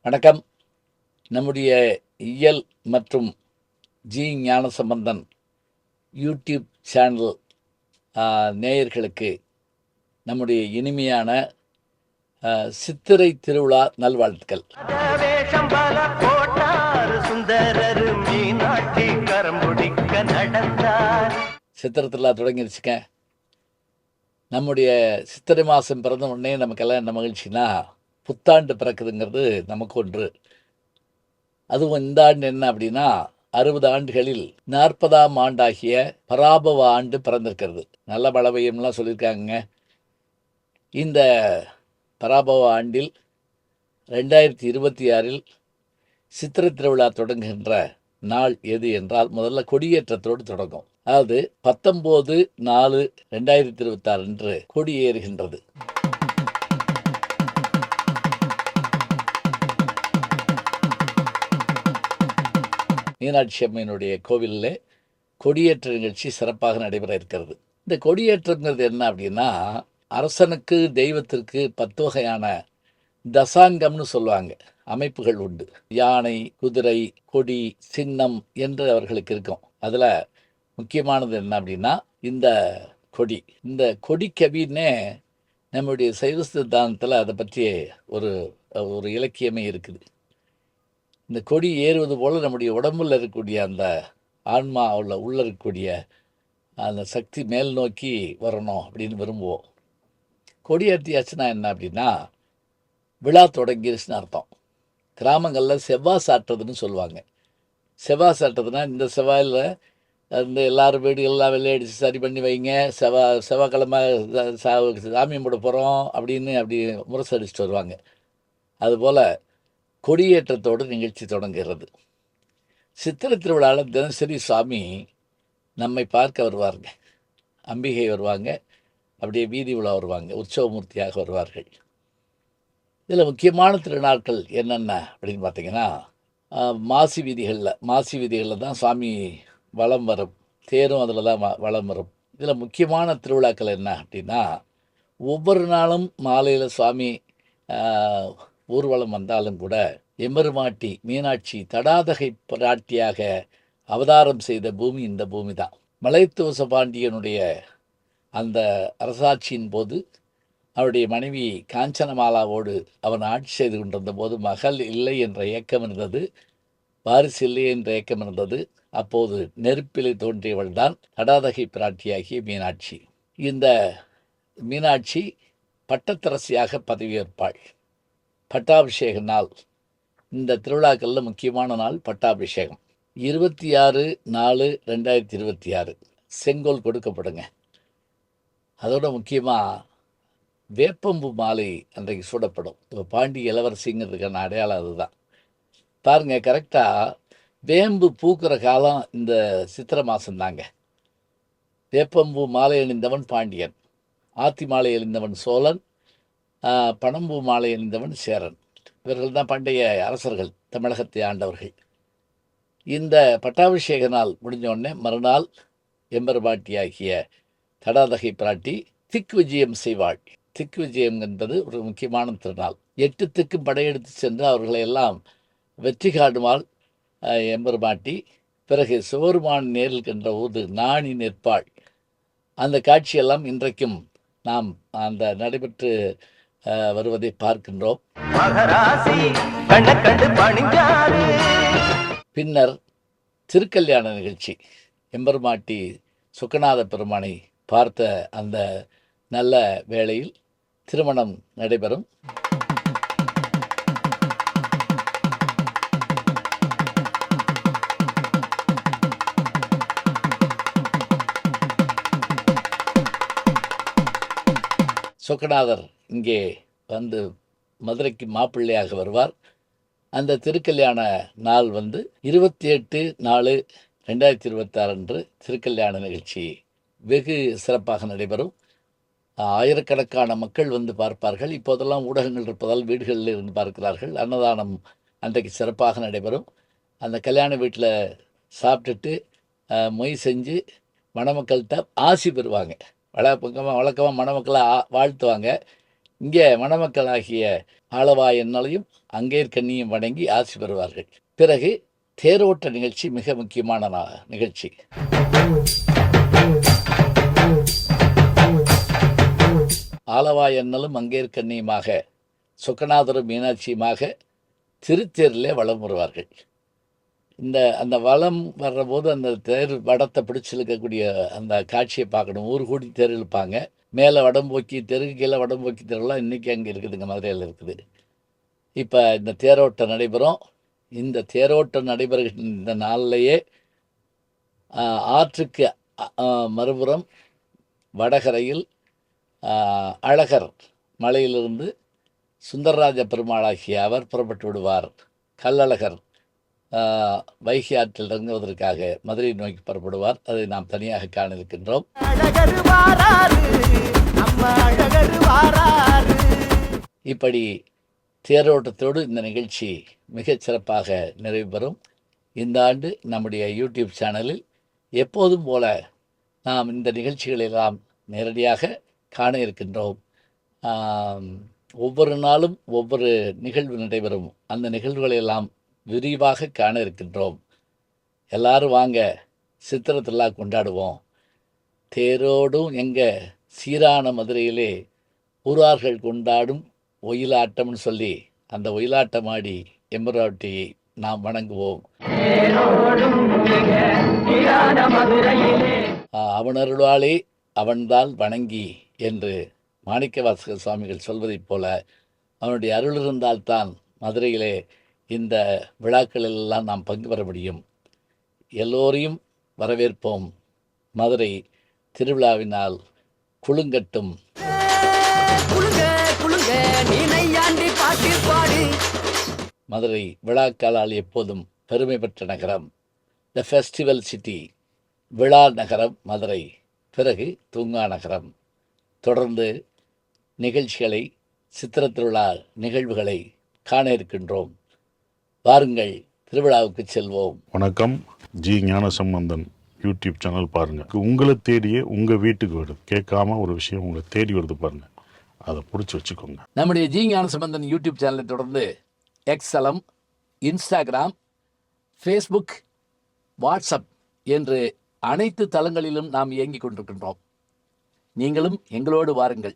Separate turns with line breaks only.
வணக்கம். நம்முடைய இயல் மற்றும் ஜி ஞானசம்பந்தன் யூடியூப் சேனல் நேயர்களுக்கு நம்முடைய இனிமையான சித்திரை திருவிழா நல்வாழ்த்துக்கள். சித்திரை திருவிழா தொடங்கிருச்சுங்க. நம்முடைய சித்திரை மாதம் பிறந்த உடனே நமக்கெல்லாம் என்ன மகிழ்ச்சினா, புத்தாண்டு பிறக்குதுங்கிறது நமக்கு ஒன்று. அதுவும் இந்த ஆண்டு என்ன அப்படின்னா, 60 ஆண்டுகளில் 40ஆம் ஆண்டாகிய பராபவ ஆண்டு பிறந்திருக்கிறது. நல்ல மழை பெய்யும்லாம் சொல்லியிருக்காங்க. இந்த பராபவ ஆண்டில் 2026இல் சித்திரை திருவிழா தொடங்குகின்ற நாள் எது என்றால், முதல்ல கொடியேற்றத்தோடு தொடங்கும். அதாவது 19/4/2026 அன்று கொடியேறுகின்றது. மீனாட்சி அம்மனுடைய கோவிலில் கொடியேற்ற நிகழ்ச்சி சிறப்பாக நடைபெற இருக்கிறது. இந்த கொடியேற்றங்கிறது என்ன அப்படின்னா, அரசனுக்கு தெய்வத்திற்கு 10 வகையான தசாங்கம்னு சொல்லுவாங்க, அமைப்புகள் உண்டு. யானை, குதிரை, கொடி, சின்னம் என்று அவர்களுக்கு இருக்கும். அதில் முக்கியமானது என்ன அப்படின்னா இந்த கொடி. இந்த கொடிக்கவின்னே நம்முடைய சைவ சித்தாந்தத்தில் அதை பற்றி ஒரு ஒரு இலக்கியமே இருக்குது. இந்த கொடி ஏறுவது போல் நம்முடைய உடம்பில் இருக்கக்கூடிய அந்த ஆன்மா உள்ள இருக்கக்கூடிய அந்த சக்தி மேல் நோக்கி வரணும் அப்படின்னு விரும்புவோம். கொடி ஏற்றியாச்சுன்னா என்ன அப்படின்னா, விழா தொடங்கிருச்சுன்னு அர்த்தம். கிராமங்களில் செவ்வாய் சாட்டுறதுன்னு சொல்லுவாங்க. செவ்வாய் சாட்டுறதுன்னா, இந்த செவ்வாயில் இந்த எல்லாரும் வீடுகள்லாம் வெள்ளையடிச்சு சரி பண்ணி வைங்க, செவ்வாய்க்கிழமை சாமி கும்பிட போகிறோம் அப்படின்னு அப்படி முரசடிச்சுட்டு வருவாங்க. அதுபோல் கொடியேற்றத்தோடு நிகழ்ச்சி தொடங்குகிறது. சித்திரை திருவிழாவில் தினசரி சுவாமி நம்மை பார்க்க வருவாருங்க. அம்பிகை வருவாங்க, அப்படியே வீதி உலா வருவாங்க, உற்சவமூர்த்தியாக வருவார்கள். இதில் முக்கியமான திருநாட்கள் என்னென்ன அப்படின்னு பார்த்தீங்கன்னா, மாசி வீதிகளில் தான் சுவாமி வலம் வரும். தேரும் அதில் தான் வலம் வரும். இதில் முக்கியமான திருவிழாக்கள் என்ன அப்படின்னா, ஒவ்வொரு நாளும் மாலையில் சுவாமி ஊர்வலம் வந்தாலும் கூட எம்பெருமாட்டி மீனாட்சி தடாதகை பிராட்டியாக அவதாரம் செய்த பூமி இந்த பூமி தான். மலையத்துவச பாண்டியனுடைய அந்த அரசாட்சியின் போது அவருடைய மனைவி காஞ்சனமாலாவோடு அவன் ஆட்சி செய்து கொண்டிருந்த போது மகள் இல்லை என்ற ஏக்கம் இருந்தது, வாரிசு இல்லை என்ற ஏக்கம் இருந்தது. அப்போது நெருப்பிலே தோன்றியவள் தான் தடாதகை பிராட்டியாகிய மீனாட்சி. இந்த மீனாட்சி பட்டத்தரசியாக பதவியேற்பாள். பட்டாபிஷேக நாள் இந்த திருவிழாக்களில் முக்கியமான நாள் பட்டாபிஷேகம். 26/4/2026 செங்கோல் கொடுக்கப்படுங்க. அதோட முக்கியமாக வேப்பம்பு மாலை அன்றைக்கு சூடப்படும். இப்போ பாண்டி இளவரசிங்கிறதுக்கான அடையாளம் அதுதான். பாருங்கள், கரெக்டாக வேம்பு பூக்கிற காலம் இந்த சித்திரை மாதம்தாங்க. வேப்பம்பூ மாலை அணிந்தவன் பாண்டியன், ஆத்தி மாலை அணிந்தவன் சோழன், பனம்பூ மாலை அணிந்தவன் சேரன். இவர்கள் தான் பண்டைய அரசர்கள், தமிழகத்தை ஆண்டவர்கள். இந்த பட்டாபிஷேக நாள் முடிஞ்சோடனே மறுநாள் எம்பெருமாட்டியாகிய தடாதகை பிராட்டி திக் விஜயம் செய்வாள். திக் விஜயம் என்பது ஒரு முக்கியமான திருநாள். 8 திக்கும் படையெடுத்து சென்று அவர்களை எல்லாம் வெற்றி காணுமாள் எம்பெருமாட்டி. பிறகு சிவருமான் நேரில் கன்ற போது நாணி நிற்பாள். அந்த காட்சியெல்லாம் இன்றைக்கும் நாம் அந்த நடைபெற்று வருவதை பார்க்கின்றோம். பின்னர் திருக்கல்யாண நிகழ்ச்சி. எம்பெருமாட்டி சுக்கநாத பெருமானை பார்த்த அந்த நல்ல வேளையில் திருமணம் நடைபெறும். சொக்கநாதர் இங்கே வந்து மதுரைக்கு மாப்பிள்ளையாக வருவார். அந்த திருக்கல்யாண நாள் 28/4/2026 அன்று திருக்கல்யாண நிகழ்ச்சி வெகு சிறப்பாக நடைபெறும். ஆயிரக்கணக்கான மக்கள் பார்ப்பார்கள். இப்போதெல்லாம் ஊடகங்கள் இருப்பதால் வீடுகளில் இருந்து பார்க்கிறார்கள். அன்னதானம் அன்றைக்கு சிறப்பாக நடைபெறும். அந்த கல்யாண வீட்டில் சாப்பிட்டுட்டு மொய் செஞ்சு மணமக்கள்கிட்ட ஆசி பெறுவாங்க. வழக்கமாக மணமக்களை வாழ்த்துவாங்க. இங்கே மணமக்களாகிய ஆளவாய் என்னளையும் அங்கேற்கண்ணியும் வணங்கி ஆசி பெறுவார்கள். பிறகு தேரோட்ட நிகழ்ச்சி மிக முக்கியமான நிகழ்ச்சி. ஆலவாய் அண்ணலும் அங்கேற்கண்ணியுமாக சொக்கநாதரும் மீனாட்சியுமாக திருத்தேரிலே வலம் வருவார்கள். அந்த வலம் வர்றபோது அந்த தேர் வடத்தை பிடிச்சிருக்கக்கூடிய அந்த காட்சியை பார்க்கணும். ஊர் கூடி தேர் இழுப்பாங்க. மேலே வடம்போக்கி தெரு, கீழே வடம்போக்கி தெருலாம் இன்றைக்கி அங்கே இருக்குதுங்க, மதுரையில் இருக்குது. இப்போ இந்த தேரோட்டம் நடைபெறும். இந்த தேரோட்டம் நடைபெறுகின்ற இந்த நாள்லையே ஆற்றுக்கு மறுபுறம் வடகரையில் அழகர் மலையிலிருந்து சுந்தரராஜ பெருமாளாகிய அவர் புறப்பட்டு விடுவார். கள்ளழகர் வைகை ஆற்றில் இறங்குவதற்காக மதுரை நோக்கி புறப்படுவார். அதை நாம் தனியாக காண இருக்கின்றோம். இப்படி தேரோட்டத்தோடு இந்த நிகழ்ச்சி மிகச் சிறப்பாக நிறைவு பெறும். இந்த ஆண்டு நம்முடைய யூடியூப் சேனலில் எப்போதும் போல நாம் இந்த நிகழ்ச்சிகளெல்லாம் நேரடியாக காண இருக்கின்றோம். ஒவ்வொரு நாளும் ஒவ்வொரு நிகழ்வு நடைபெறும். அந்த நிகழ்வுகளெல்லாம் விரிவாக காண இருக்கின்றோம். எல்லாரும் வாங்க, சித்திரை திருவிழா கொண்டாடுவோம். தேரோடும் எங்கள் சீரான மதுரையிலே ஊரார்கள் கொண்டாடும் ஒயிலாட்டம்னு சொல்லி அந்த ஒயிலாட்டம் ஆடி எம்பராட்டியை நாம் வணங்குவோம். அவனருளாலே அவன்தான் வணங்கி என்று மாணிக்கவாசக சுவாமிகள் சொல்வதைப் போல அவனுடைய அருள் இருந்தால்தான் மதுரையிலே இந்த விழாக்களெல்லாம் நாம் பங்கு பெற முடியும். எல்லோரையும் வரவேற்போம். மதுரை திருவிழாவினால் குலுங்கட்டும். மதுரை விழாக்காலால் எப்போதும் பெருமை பெற்ற நகரம். த ஃபெஸ்டிவல் சிட்டி, விழா நகரம் மதுரை. பிறகு தூங்கா நகரம். தொடர்ந்து நிகழ்ச்சிகளை, சித்திரை திருவிழா நிகழ்வுகளை காண இருக்கின்றோம். வாருங்கள், திருவிழாவுக்கு செல்வோம்.
வணக்கம். ஜி ஞானசம்பந்தன் யூடியூப் சேனல் பாருங்கள். உங்களை தேடியே உங்கள் வீட்டுக்கு வருது. கேட்காம ஒரு விஷயம் உங்களை தேடி வருது பாருங்கள், அதை பிடிச்சி வச்சுக்கோங்க.
நம்முடைய ஜி ஞானசம்பந்தன் யூடியூப் சேனலை தொடர்ந்து எக்ஸலம், இன்ஸ்டாகிராம், ஃபேஸ்புக், வாட்ஸ்அப் என்று அனைத்து தளங்களிலும் நாம் இயங்கிக் கொண்டிருக்கின்றோம். நீங்களும் எங்களோடு வாருங்கள்.